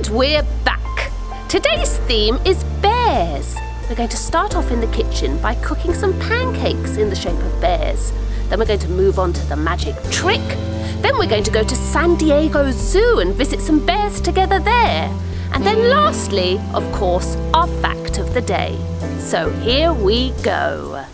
And we're back. Today's theme is bears. We're going to start off in the kitchen by cooking some pancakes in the shape of bears. Then we're going to move on to the magic trick. Then we're going to go to San Diego Zoo and visit some bears together there. And then lastly, of course, our fact of the day. So here we go.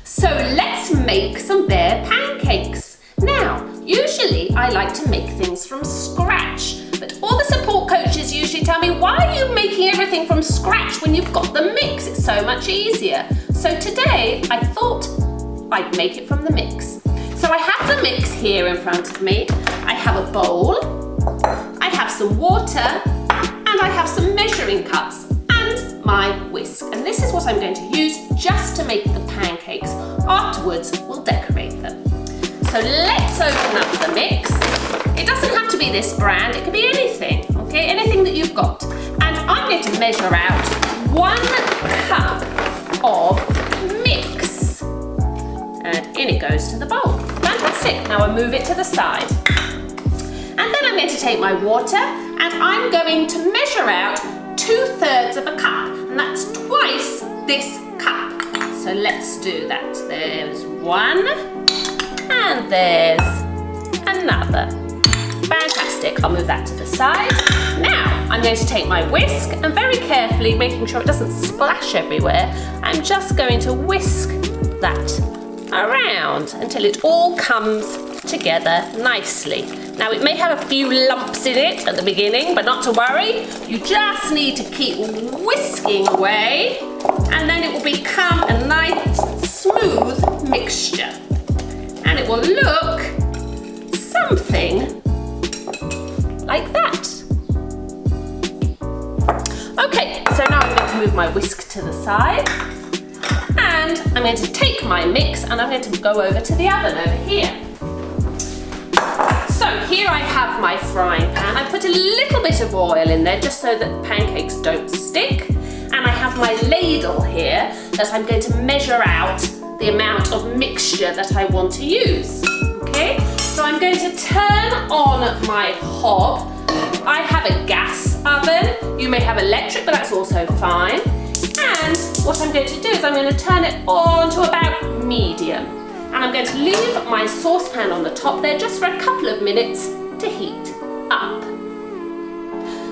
So let's make some bear pancakes. Now, usually I like to make things from scratch, but all the support coaches usually tell me, why are you making everything from scratch when you've got the mix? It's so much easier. So today I thought I'd make it from the mix. So I have the mix here in front of me. I have a bowl, I have some water, and I have some measuring cups and my whisk. And this is what I'm going to use just to make the pancakes. Afterwards, we'll decorate them. So let's open up the mix. It doesn't have to be this brand, it can be anything, okay? Anything that you've got. And I'm going to measure out 1 cup of mix. And in it goes to the bowl. Fantastic. Now I move it to the side. And then I'm going to take my water and I'm going to measure out 2/3 of a cup. And that's twice this cup. So let's do that. There's 1 and there's another. Fantastic. I'll move that to the side. Now I'm going to take my whisk and very carefully, making sure it doesn't splash everywhere, I'm just going to whisk that around until it all comes together nicely. Now it may have a few lumps in it at the beginning, but not to worry. You just need to keep whisking away and then it will become a nice smooth mixture. And it will look something like that. Okay, so now I'm going to move my whisk to the side. And I'm going to take my mix and I'm going to go over to the oven over here. So here I have my frying pan. I put a little bit of oil in there just so that the pancakes don't stick. And I have my ladle here that I'm going to measure out the amount of mixture that I want to use. Okay, so I'm going to turn on my hob. I have a gas oven. You may have electric, but that's also fine. And what I'm going to do is I'm going to turn it on to about medium. And I'm going to leave my saucepan on the top there just for a couple of minutes to heat up.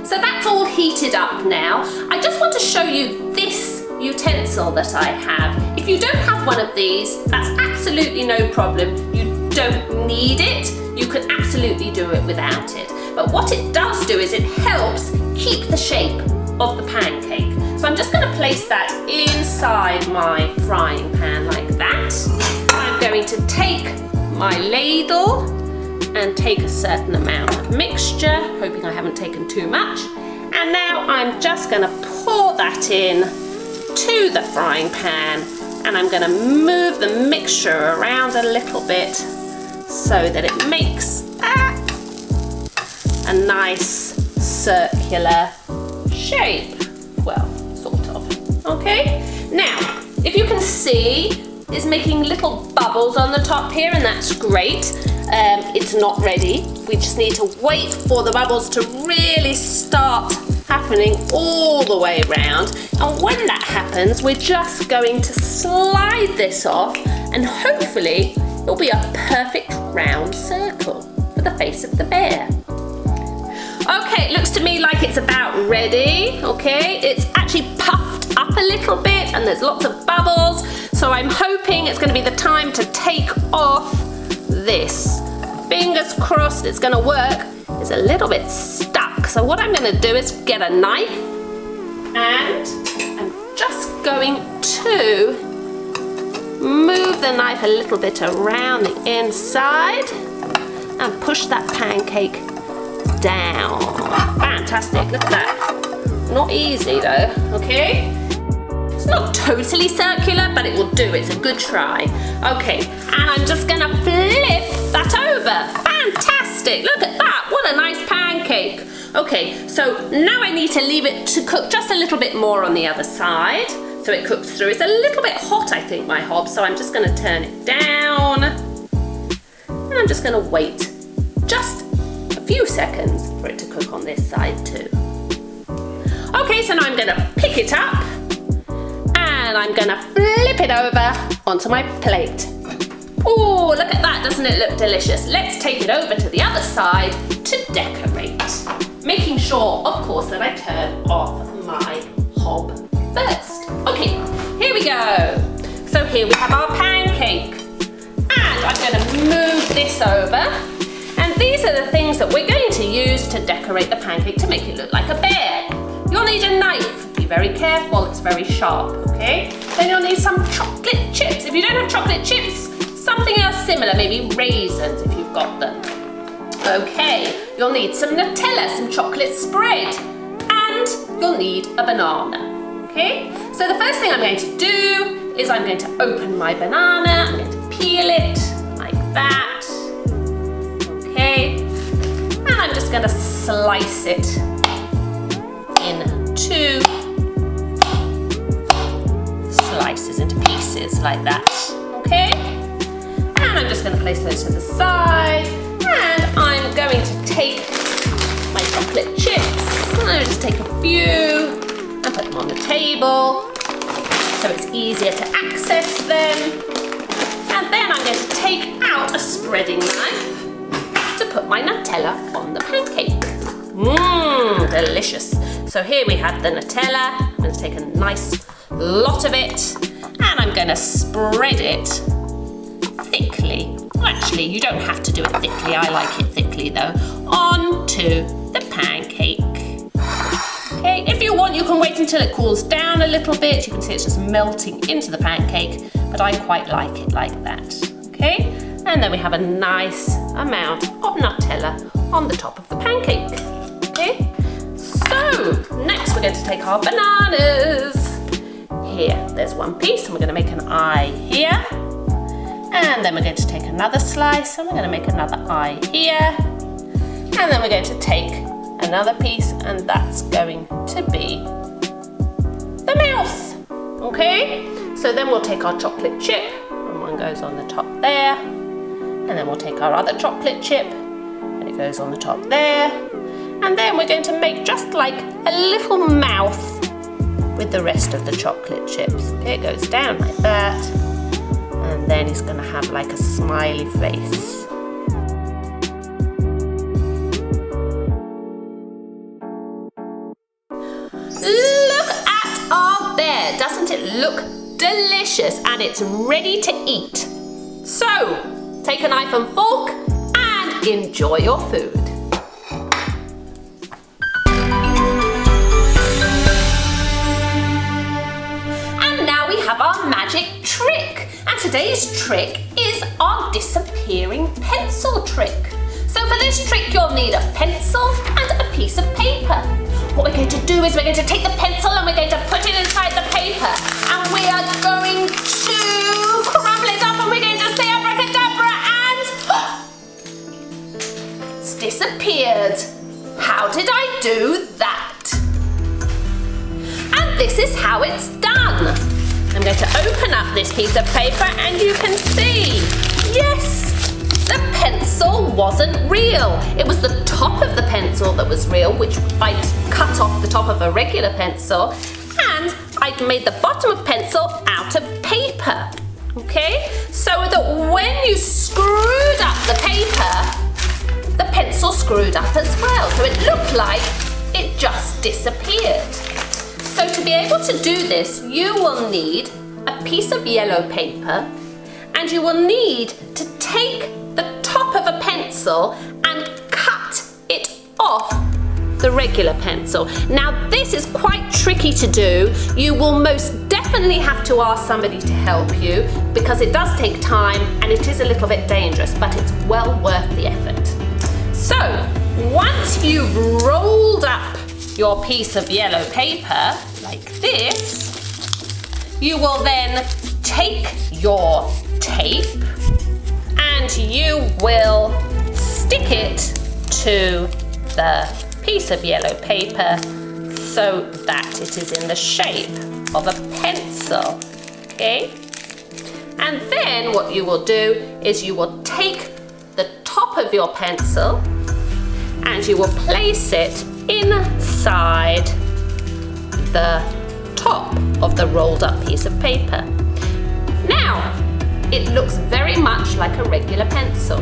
So that's all heated up now. I just want to show you this utensil that I have. If you don't have one of these, that's absolutely no problem. You don't need it. You can absolutely do it without it. But what it does do is it helps keep the shape of the pancake. So I'm just going to place that inside my frying pan like that. I'm going to take my ladle and take a certain amount of mixture, hoping I haven't taken too much. And now I'm just going to pour that in to the frying pan and I'm going to move the mixture around a little bit so that it makes a nice circular shape. Well, sort of. Okay, now if you can see, it's making little bubbles on the top here, and that's great. It's not ready. We just need to wait for the bubbles to really start happening all the way around. And when that happens, we're just going to slide this off and hopefully it'll be a perfect round circle for the face of the bear. Okay, it looks to me like it's about ready, okay? It's actually puffed up a little bit and there's lots of bubbles, so I'm hoping it's going to be the time to take off this. Fingers crossed it's going to work. It's a little bit stuck, so what I'm going to do is get a knife and I'm just going to move the knife a little bit around the inside and push that pancake down. Fantastic, look at that. Not easy though, okay? It's not totally circular, but it will do. It's a good try. Okay, and I'm just gonna flip that over. Fantastic, look at that. What a nice pancake. Okay, so now I need to leave it to cook just a little bit more on the other side so it cooks through. It's a little bit hot, I think, my hob, so I'm just gonna turn it down. just going to wait just a few seconds for it to cook on this side too. Okay, so now I'm going to pick it up and I'm going to flip it over onto my plate. Oh, look at that, doesn't it look delicious? Let's take it over to the other side to decorate. Making sure, of course, that I turn off my hob first. Okay, here we go. So here we have our pancake. And I'm going to move this over. And these are the things that we're going to use to decorate the pancake to make it look like a bear. You'll need a knife. Be very careful, it's very sharp, okay? Then you'll need some chocolate chips. If you don't have chocolate chips, something else similar, maybe raisins if you've got them. Okay, you'll need some Nutella, some chocolate spread, and you'll need a banana, okay? So the first thing I'm going to do is I'm going to open my banana, I'm going to peel it like that, okay? And I'm just going to slice it into slices, into pieces like that, okay? And I'm just going to place those to the side. And I'm going to take my chocolate chips. And I'll just take a few and put them on the table so it's easier to access them. And then I'm going to take out a spreading knife to put my Nutella on the pancake. Mmm, delicious. So here we have the Nutella. I'm going to take a nice lot of it and I'm going to spread it thickly. Well, actually, you don't have to do it thickly. I like it thickly though. Onto the pancake. Okay, if you want, you can wait until it cools down a little bit. You can see it's just melting into the pancake, but I quite like it like that. Okay, and then we have a nice amount of Nutella on the top of the pancake. Okay, so next we're going to take our bananas. Here, there's one piece, and we're going to make an eye here. And then we're going to take another slice and we're going to make another eye here. And then we're going to take another piece and that's going to be the mouth. Okay? So then we'll take our chocolate chip and one goes on the top there. And then we'll take our other chocolate chip and it goes on the top there. And then we're going to make just like a little mouth with the rest of the chocolate chips. Okay, it goes down like that. And then he's going to have like a smiley face. Look at our bear! Doesn't it look delicious? And it's ready to eat. So, take a knife and fork and enjoy your food. And now we have our magic trick. And today's trick is our disappearing pencil trick. So for this trick, you'll need a pencil and a piece of paper. What we're going to do is we're going to take the pencil and we're going to put it inside the paper. And we are going to crumble it up and we're going to say abracadabra and it's disappeared. How did I do that? And this is how it's done. I'm going to open up this piece of paper and you can see, yes, the pencil wasn't real. It was the top of the pencil that was real, which I'd cut off the top of a regular pencil, and I'd made the bottom of pencil out of paper, okay? So that when you screwed up the paper, the pencil screwed up as well. So it looked like it just disappeared. So to be able to do this, you will need a piece of yellow paper and you will need to take the top of a pencil and cut it off the regular pencil. Now this is quite tricky to do. You will most definitely have to ask somebody to help you because it does take time and it is a little bit dangerous, but it's well worth the effort. So once you've rolled up your piece of yellow paper like this, you will then take your tape and you will stick it to the piece of yellow paper so that it is in the shape of a pencil, okay? And then what you will do is you will take the of your pencil and you will place it inside the top of the rolled up piece of paper. Now, it looks very much like a regular pencil.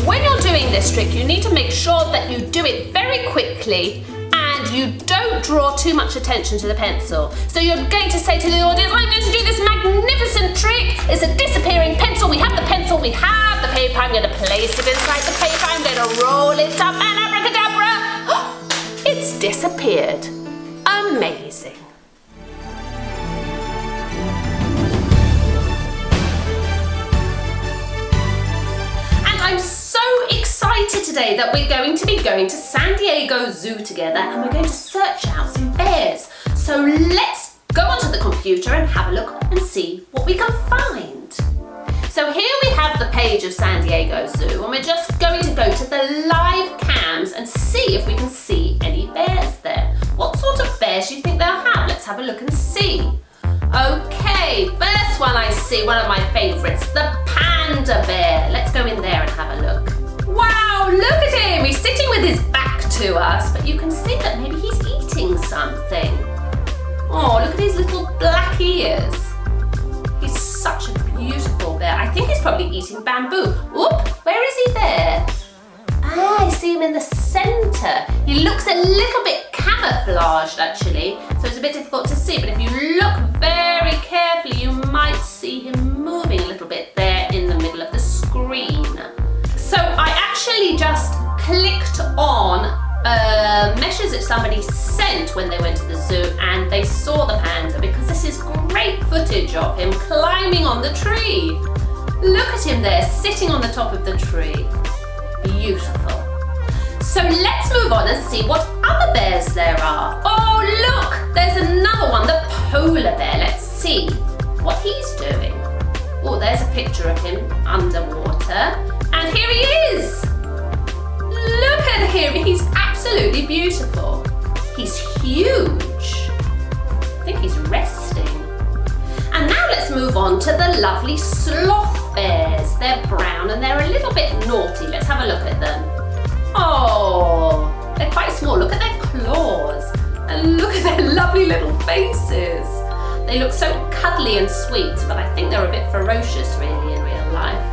When you're doing this trick, you need to make sure that you do it very quickly and you don't draw too much attention to the pencil. So you're going to say to the audience, I'm going to do this magnificent trick. It's a disappearing pencil. We have the pencil, we have the paper. I'm going to place it inside the paper. I'm going to roll it up and abracadabra. It's disappeared. Amazing. I'm so excited today that we're going to be going to San Diego Zoo together and we're going to search out some bears. So let's go onto the computer and have a look and see what we can find. So here we have the page of San Diego Zoo and we're just going to go to the live cams and see if we can see any bears there. What sort of bears do you think they'll have? Let's have a look and see. Okay, first one I see, one of my favourites, the panda bear. Let's go in there and have a look. Wow, look at him. He's sitting with his back to us, but you can see that maybe he's eating something. Oh, look at his little black ears. He's such a beautiful bear. I think he's probably eating bamboo. Whoop, where is he there? Ah, I see him in the centre. He looks a little bit camouflaged actually, so it's a bit difficult to see, but if you look very carefully, you might see him moving a little bit there in the middle of the screen. So I actually just clicked on messages that somebody sent when they went to the zoo and they saw the panda because this is great footage of him climbing on the tree. Look at him there, sitting on the top of the tree. Beautiful. So let's move on and see what other bears there are. Oh look, there's another one, the polar bear. Let's see what he's doing. Oh, there's a picture of him underwater. And here he is. Look at him, he's absolutely beautiful. He's huge. I think he's resting. And now let's move on to the lovely sloth bears. They're brown and they're a little bit naughty. Let's have a look at them. Oh, they're quite small. Look at their claws. And look at their lovely little faces. They look so cuddly and sweet, but I think they're a bit ferocious really in real life.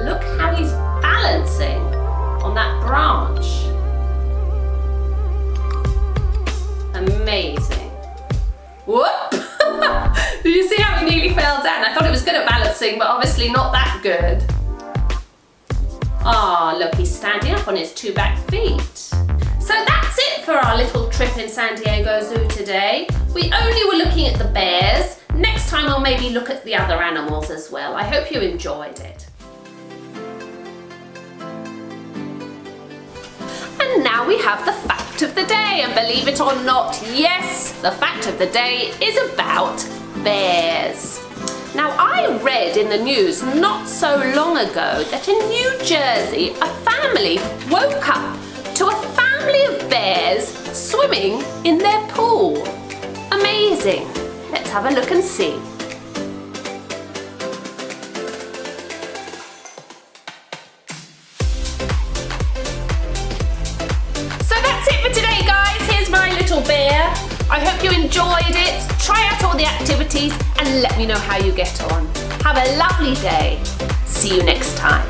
Look how he's balancing on that branch. Amazing. Whoop! Did you see how he nearly fell down? I thought it was good at balancing, but obviously not that good. Ah, look, he's standing up on his two back feet. So that's it for our little trip in San Diego Zoo today. We only were looking at the bears. Next time we'll maybe look at the other animals as well. I hope you enjoyed it. And now we have the fact of the day, and believe it or not, yes, the fact of the day is about bears. Now I read in the news not so long ago that in New Jersey a family woke up to a family of bears swimming in their pool. Amazing. Let's have a look and see. Bear. I hope you enjoyed it. Try out all the activities and let me know how you get on. Have a lovely day. See you next time.